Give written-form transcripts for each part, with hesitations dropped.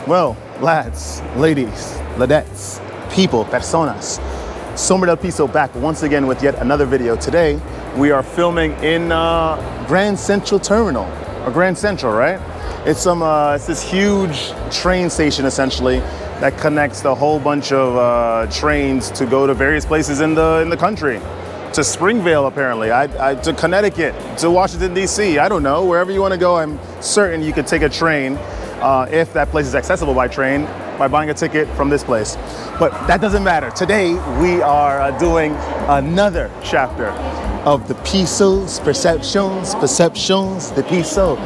Well, lads, ladies, ladettes, people, personas, Semen del Piso back once again with yet another video. Today, we are filming in Grand Central Terminal, or Grand Central, right? It's this huge train station, essentially, that connects a whole bunch of trains to go to various places in the country. To Springvale, apparently, to Connecticut, to Washington, D.C., I don't know, wherever you want to go, I'm certain you could take a train if that place is accessible by train, by buying a ticket from this place. But that doesn't matter. Today, we are doing another chapter of the Piso's perceptions, the Piso.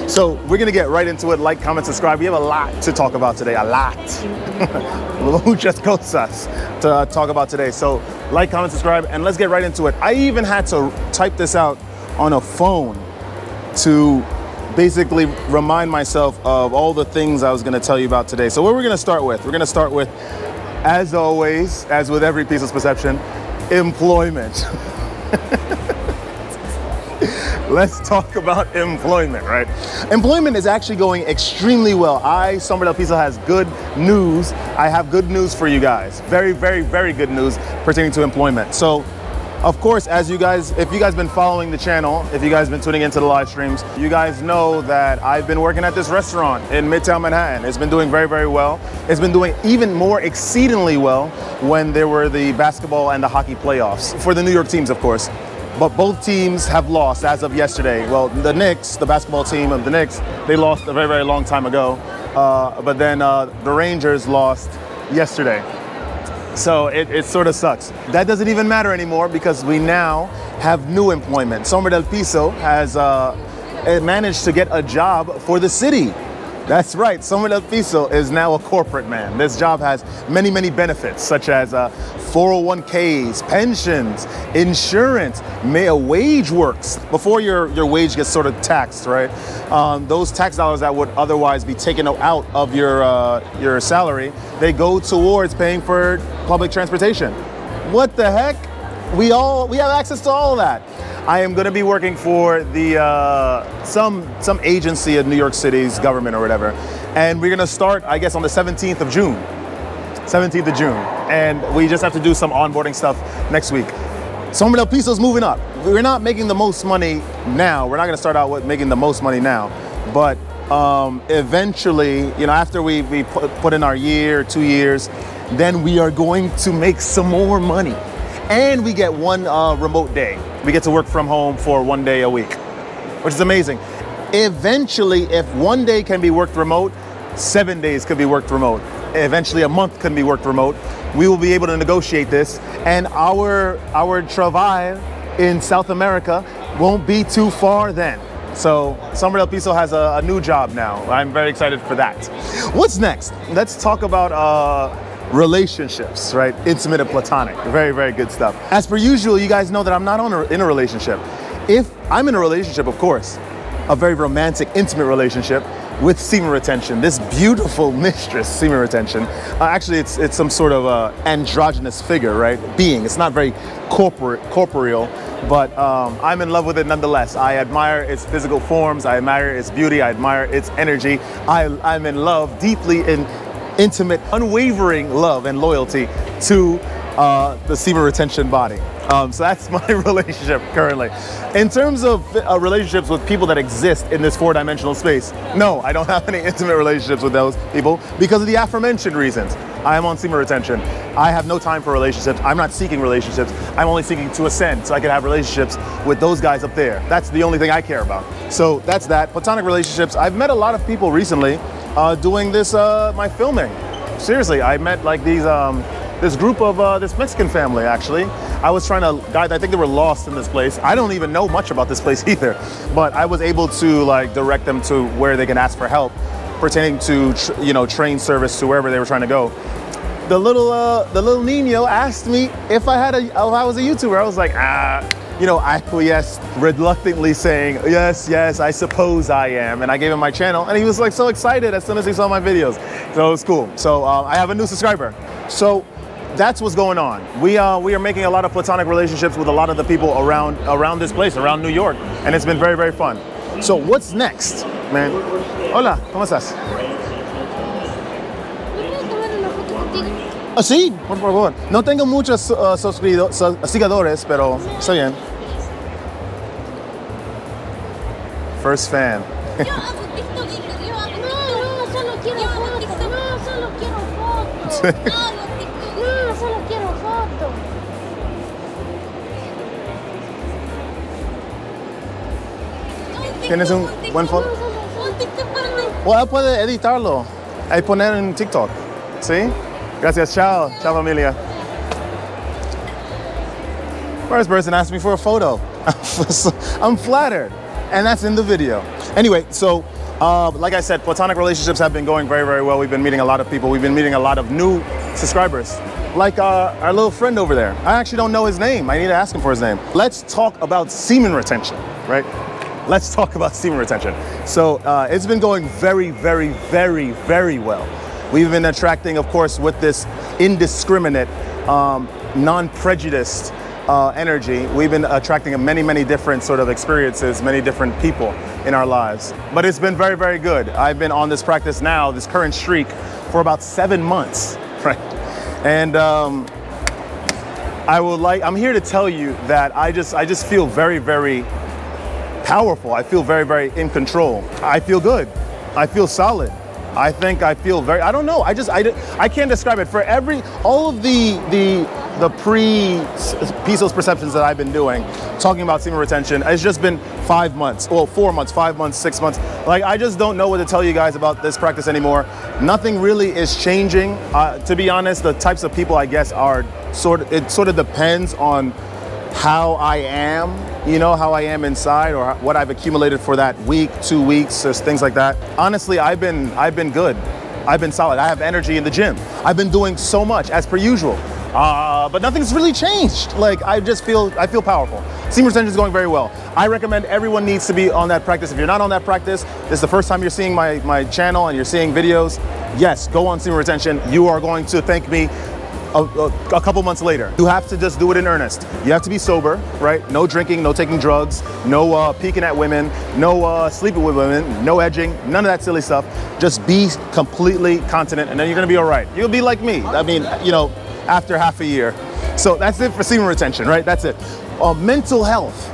So we're gonna get right into it. Like, comment, subscribe. We have a lot to talk about today, a lot. Muchas cosas to talk about today. So like, comment, subscribe, and let's get right into it. I even had to type this out on a phone to basically remind myself of all the things I was gonna tell you about today. So what we're gonna start with? We're gonna start with, as always, as with every piece of perception, employment. Let's talk about employment, right? Employment is actually going extremely well. Semen del Piso has good news. I have good news for you guys. Very, very, very good news pertaining to employment. So, of course, if you guys been following the channel, if you guys been tuning into the live streams, you guys know that I've been working at this restaurant in Midtown Manhattan. It's been doing very, very well. It's been doing even more exceedingly well when there were the basketball and the hockey playoffs for the New York teams, of course. But both teams have lost as of yesterday. Well, the Knicks, the basketball team of the Knicks, they lost a very, very long time ago. But then the Rangers lost yesterday. So it sort of sucks. That doesn't even matter anymore because we now have new employment. Semen del Piso has managed to get a job for the city. That's right, Semen del Piso is now a corporate man. This job has many, many benefits, such as 401ks, pensions, insurance, wage works. Before your wage gets sort of taxed, right? Those tax dollars that would otherwise be taken out of your salary, they go towards paying for public transportation. What the heck? We have access to all of that. I am going to be working for the some agency in New York City's government or whatever, and we're going to start, I guess, on the 17th of June. 17th of June, and we just have to do some onboarding stuff next week. Semen del Piso's moving up. We're not making the most money now. We're not going to start out with making the most money now, but eventually, you know, after we put in our year, 2 years, then we are going to make some more money. And we get one remote day. We get to work from home for 1 day a week, which is amazing. Eventually, if 1 day can be worked remote, 7 days could be worked remote. Eventually, a month can be worked remote. We will be able to negotiate this, and our travail in South America won't be too far then. So Semen del Piso has a new job now. I'm very excited for that. What's next? Let's talk about relationships, right? Intimate and platonic. Very, very good stuff. As per usual, you guys know that I'm not in a relationship. If I'm in a relationship, of course, a very romantic, intimate relationship with Semen Retention, this beautiful mistress, Semen Retention. Actually, it's some sort of androgynous figure, right? Being. It's not very corporeal, but I'm in love with it nonetheless. I admire its physical forms. I admire its beauty. I admire its energy. I'm in love, deeply in intimate, unwavering love and loyalty to the Semen Retention body. So that's my relationship currently. In terms of relationships with people that exist in this four-dimensional space, no, I don't have any intimate relationships with those people because of the aforementioned reasons. I am on Semen Retention. I have no time for relationships. I'm not seeking relationships. I'm only seeking to ascend so I can have relationships with those guys up there. That's the only thing I care about. So that's that. Platonic relationships. I've met a lot of people recently doing this, my filming. Seriously, I met like this group of this Mexican family, actually. I was trying to guide, I think they were lost in this place. I don't even know much about this place either, but I was able to like direct them to where they can ask for help pertaining to, train service to wherever they were trying to go. The little Nino asked me if I was a YouTuber. I was like, I acquiesced, reluctantly saying, yes, I suppose I am. And I gave him my channel, and he was like so excited as soon as he saw my videos. So it was cool. So I have a new subscriber. So that's what's going on. We are making a lot of platonic relationships with a lot of the people around this place, around New York, and it's been very, very fun. So what's next? man. Hola, ¿cómo estás? ¿Puedo tomar una foto contigo? Ah, sí, por favor. No tengo muchos seguidores, pero está bien. First fan. Yo hago TikTok, yo hago TikTok. No, solo quiero foto. No, solo quiero foto. Hago TikTok. No, solo quiero foto. ¿Tienes un buen foto? Un TikTok para mí. Well, puede editarlo y poner en TikTok. ¿Sí? Gracias, chao. Chao, familia. First person asked me for a photo. I'm flattered. And that's in the video. Anyway, so like I said, platonic relationships have been going very, very well. We've been meeting a lot of people. We've been meeting a lot of new subscribers. Like our little friend over there. I actually don't know his name. I need to ask him for his name. Let's talk about semen retention, right? Let's talk about semen retention. So it's been going very, very, very, very well. We've been attracting, of course, with this indiscriminate, non-prejudiced energy. We've been attracting many, many different sort of experiences, many different people in our lives. But it's been very, very good. I've been on this practice now, this current streak, for about 7 months, right? And I'm here to tell you that I just feel very, very powerful. I feel very, very in control. I feel good. I feel solid. I think I feel very, I don't know. I can't describe it. For all of the pre-Piso's perceptions that I've been doing, talking about semen retention, it's just been 5 months, well, 4 months, 5 months, 6 months. Like, I just don't know what to tell you guys about this practice anymore. Nothing really is changing. To be honest, the types of people, I guess, it sort of depends on how I am, you know, how I am inside, or what I've accumulated for that week, 2 weeks, just things like that. Honestly, I've been good. I've been solid. I have energy in the gym. I've been doing so much as per usual. But nothing's really changed. Like, I feel powerful. Semen retention is going very well. I recommend everyone needs to be on that practice. If you're not on that practice, this is the first time you're seeing my channel and you're seeing videos, yes, go on semen retention. You are going to thank me a couple months later. You have to just do it in earnest. You have to be sober, right? No drinking, no taking drugs, no peeking at women, no sleeping with women, no edging, none of that silly stuff. Just be completely continent, and then you're gonna be all right. You'll be like me. I mean, you know, after half a year. So that's it for semen retention, right? That's it. Mental health,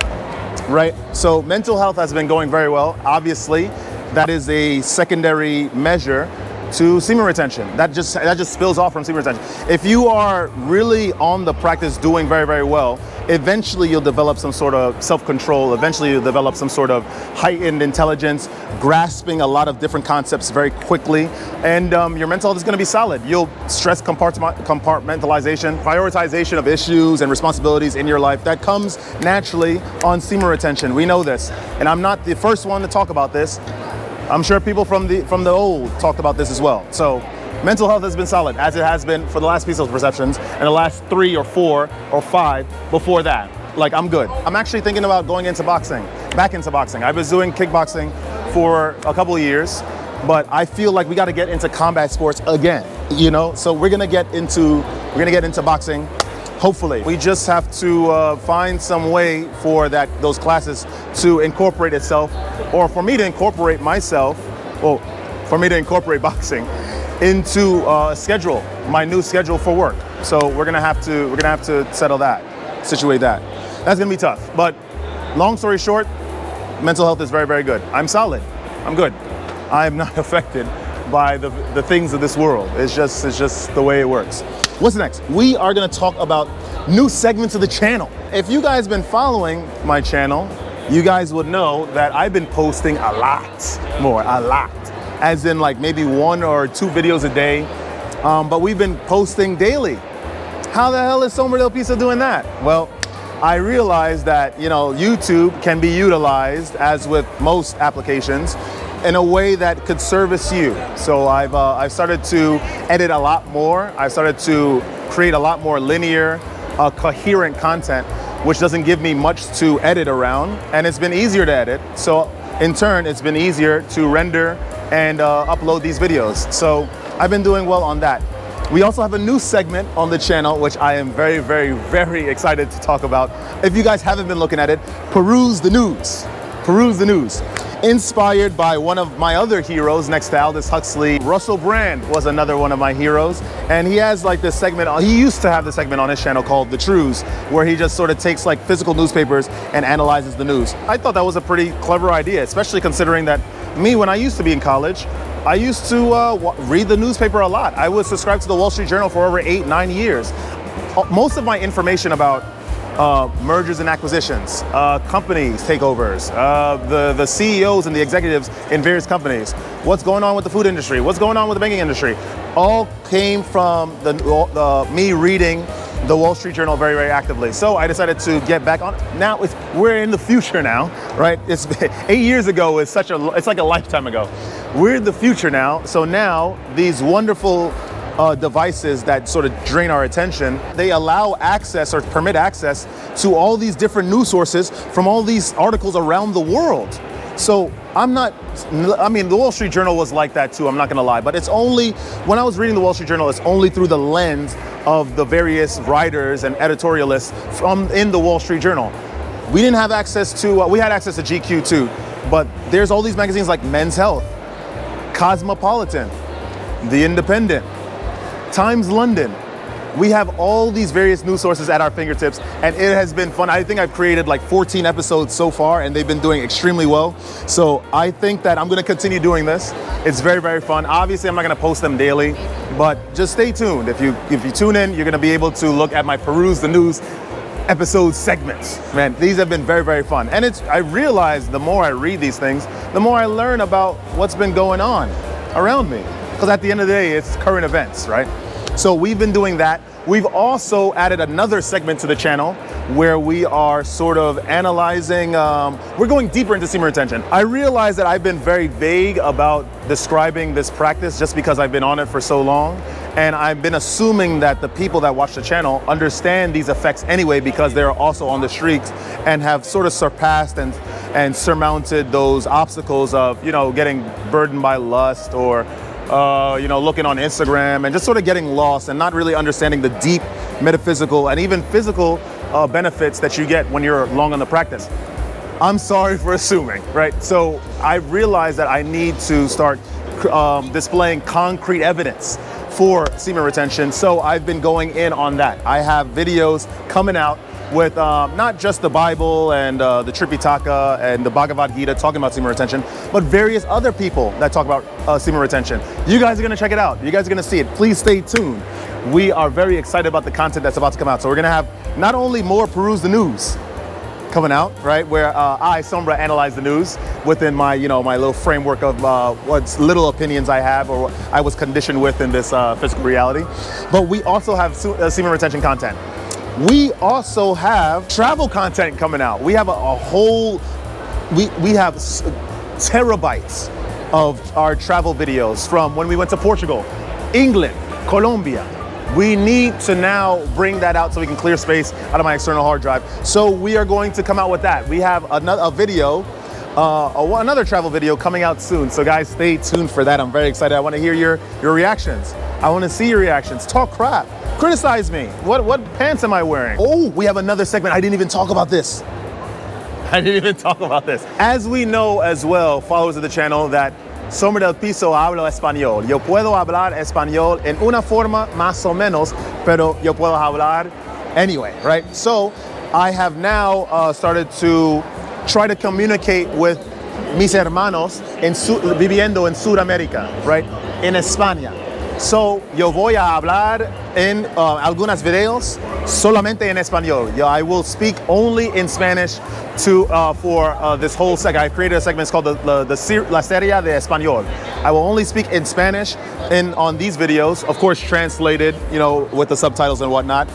right? So mental health has been going very well. Obviously, that is a secondary measure to semen retention. That just spills off from semen retention. If you are really on the practice doing very, very well, eventually you'll develop some sort of self-control. Eventually you'll develop some sort of heightened intelligence, grasping a lot of different concepts very quickly, and your mental health is going to be solid. You'll stress compartmentalization, prioritization of issues and responsibilities in your life. That comes naturally on semen retention. We know this, and I'm not the first one to talk about this. I'm sure people from the old talked about this as well. So mental health has been solid, as it has been for the last Piso's perceptions and the last 3 or 4 or 5 before that. Like, I'm good. I'm actually thinking about going into boxing, back into boxing. I was doing kickboxing for a couple of years, but I feel like we got to get into combat sports again, you know? So we're gonna get into boxing. Hopefully. We just have to find some way for those classes to incorporate itself, or for me to incorporate myself, well, for me to incorporate boxing into schedule, my new schedule for work. So we're gonna have to settle that, situate that. That's gonna be tough. But long story short, mental health is very, very good. I'm solid. I'm good. I'm not affected by the things of this world. It's just the way it works. What's next? We are gonna talk about new segments of the channel. If you guys been following my channel, you guys would know that I've been posting a lot more, as in like maybe 1 or 2 videos a day, but we've been posting daily. How the hell is Semen Piso doing that? Well, I realized that, you know, YouTube can be utilized, as with most applications, in a way that could service you. So I've started to edit a lot more. I've started to create a lot more linear, coherent content, which doesn't give me much to edit around, and it's been easier to edit. So in turn, it's been easier to render and upload these videos. So I've been doing well on that. We also have a new segment on the channel, which I am very, very, very excited to talk about. If you guys haven't been looking at it, peruse the news. Peruse the news. inspired by one of my other heroes next to Aldous Huxley. Russell Brand was another one of my heroes, and he has like this segment, he used to have this segment on his channel called The Truths, where he just sort of takes like physical newspapers and analyzes the news. I thought that was a pretty clever idea, especially considering that me, when I used to be in college, I used to read the newspaper a lot. I would subscribe to the Wall Street Journal for over 8-9 years. Most of my information about mergers and acquisitions, companies, takeovers, the CEOs and the executives in various companies, what's going on with the food industry, what's going on with the banking industry, all came from me reading the Wall Street Journal very, very actively. So I decided to get back on. Now we're in the future now, right? It's 8 years ago is it's like a lifetime ago. We're in the future now. So now these wonderful devices that sort of drain our attention, they allow access or permit access to all these different news sources from all these articles around the world. So the Wall Street Journal was like that too, I'm not gonna lie, but it's only, when I was reading the Wall Street Journal, it's only through the lens of the various writers and editorialists in the Wall Street Journal. We didn't have access to, we had access to GQ too, but there's all these magazines like Men's Health, Cosmopolitan, The Independent, Times London. We have all these various news sources at our fingertips, and it has been fun. I think I've created like 14 episodes so far, and they've been doing extremely well. So I think that I'm gonna continue doing this. It's very, very fun. Obviously, I'm not gonna post them daily, but just stay tuned. If you tune in, you're gonna be able to look at my Peruse the News episode segments. Man, these have been very, very fun. And I realize the more I read these things, the more I learn about what's been going on around me. Because at the end of the day, it's current events, right? So we've been doing that. We've also added another segment to the channel where we are sort of analyzing, we're going deeper into semen retention. I realize that I've been very vague about describing this practice just because I've been on it for so long. And I've been assuming that the people that watch the channel understand these effects anyway because they're also on the streets and have sort of surpassed and surmounted those obstacles of, getting burdened by lust or looking on Instagram and just sort of getting lost and not really understanding the deep metaphysical and even physical benefits that you get when you're long on the practice. I'm sorry for assuming, right? So I realized that I need to start displaying concrete evidence for semen retention. So I've been going in on that. I have videos coming out with not just the Bible and the Tripitaka and the Bhagavad Gita talking about semen retention, but various other people that talk about semen retention. You guys are gonna check it out. You guys are gonna see it. Please stay tuned. We are very excited about the content that's about to come out. So we're gonna have not only more Peruse the News coming out, right, where I, Sombra, analyze the news within my, my little framework of what little opinions I have or what I was conditioned with in this physical reality. But we also have semen retention content. We also have travel content coming out. We have we have terabytes of our travel videos from when we went to Portugal, England, Colombia. We need to now bring that out so we can clear space out of my external hard drive. So we are going to come out with that. We have another travel video coming out soon. So guys, stay tuned for that. I'm very excited. I want to hear your reactions. I want to see your reactions. Talk crap. Criticize me. What pants am I wearing? Oh, we have another segment. I didn't even talk about this. As we know as well, followers of the channel, that Semen del Piso hablo español. Yo puedo hablar español en una forma más o menos, pero yo puedo hablar anyway, right? So I have now started to try to communicate with mis hermanos viviendo en Sudamérica, right? In España. So yo voy a hablar en algunos videos solamente en español. I will speak only in Spanish for this whole segment. I created a segment, it's called La Serie de Español. I will only speak in Spanish on these videos, of course translated, with the subtitles and whatnot,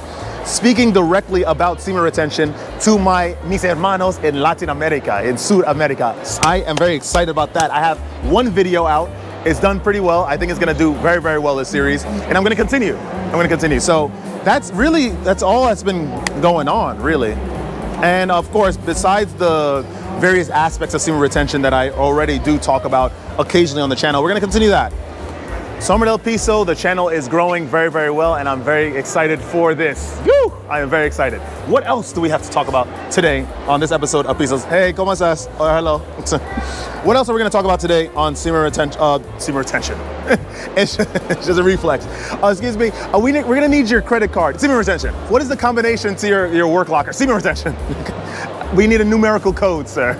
speaking directly about semen retention to mis hermanos in Latin America, in Sudamérica. I am very excited about that. I have one video out. It's done pretty well. I think it's gonna do very, very well this series, and I'm gonna continue. So that's all that's been going on, really. And of course, besides the various aspects of semen retention that I already do talk about occasionally on the channel, we're gonna continue that. Semen del Piso, the channel is growing very, very well, and I'm very excited for this. Woo! I am very excited. What else do we have to talk about today on this episode of Piso's? Hey, ¿cómo estás? Oh, hello. What else are we going to talk about today on semen retention? Semen retention. It's just a reflex. Excuse me. We're going to need your credit card. Semen retention. What is the combination to your work locker? Semen retention. We need a numerical code, sir.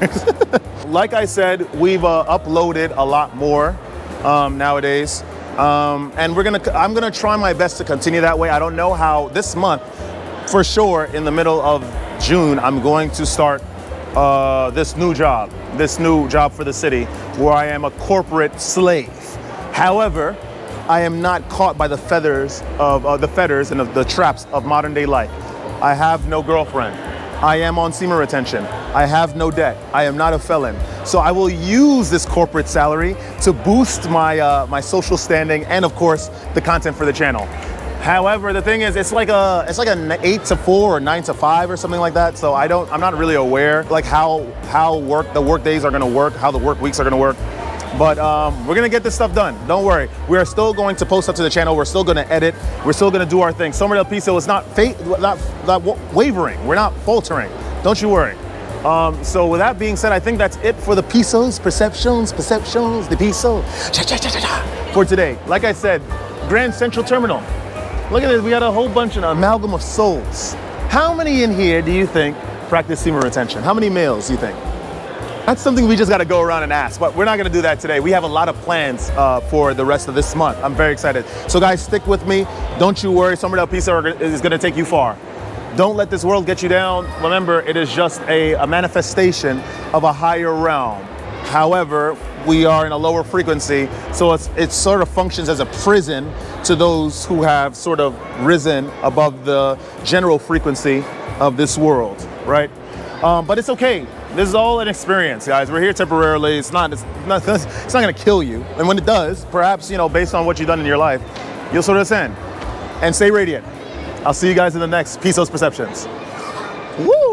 Like I said, we've uploaded a lot more nowadays. And I'm gonna try my best to continue that way. I don't know how this month, for sure, in the middle of June, I'm going to start this new job for the city, where I am a corporate slave. However, I am not caught by the feathers and the traps of modern day life. I have no girlfriend. I am on semen retention. I have no debt. I am not a felon. So I will use this corporate salary to boost my my social standing and, of course, the content for the channel. However, the thing is, it's like an 8 to 4 or 9 to 5 or something like that. So I'm not really aware like how the work days are gonna work, how the work weeks are gonna work. But we're gonna get this stuff done. Don't worry. We are still going to post up to the channel. We're still gonna edit. We're still gonna do our thing. Semen Retention is not wavering. We're not faltering. Don't you worry. So with that being said, I think that's it for the Pisos, perceptions, the Piso for today. Like I said, Grand Central Terminal. Look at this. We got a whole bunch of amalgam of souls. How many in here do you think practice semen retention? How many males do you think? That's something we just got to go around and ask, but we're not going to do that today. We have a lot of plans for the rest of this month. I'm very excited. So guys, stick with me. Don't you worry. Semen Retention is going to take you far. Don't let this world get you down. Remember, it is just a manifestation of a higher realm. However, we are in a lower frequency, so it sort of functions as a prison to those who have sort of risen above the general frequency of this world, right? But it's okay. This is all an experience, guys. We're here temporarily. It's not gonna kill you. And when it does, perhaps, based on what you've done in your life, you'll sort of ascend. And stay radiant. I'll see you guys in the next Piso's Perceptions. Woo!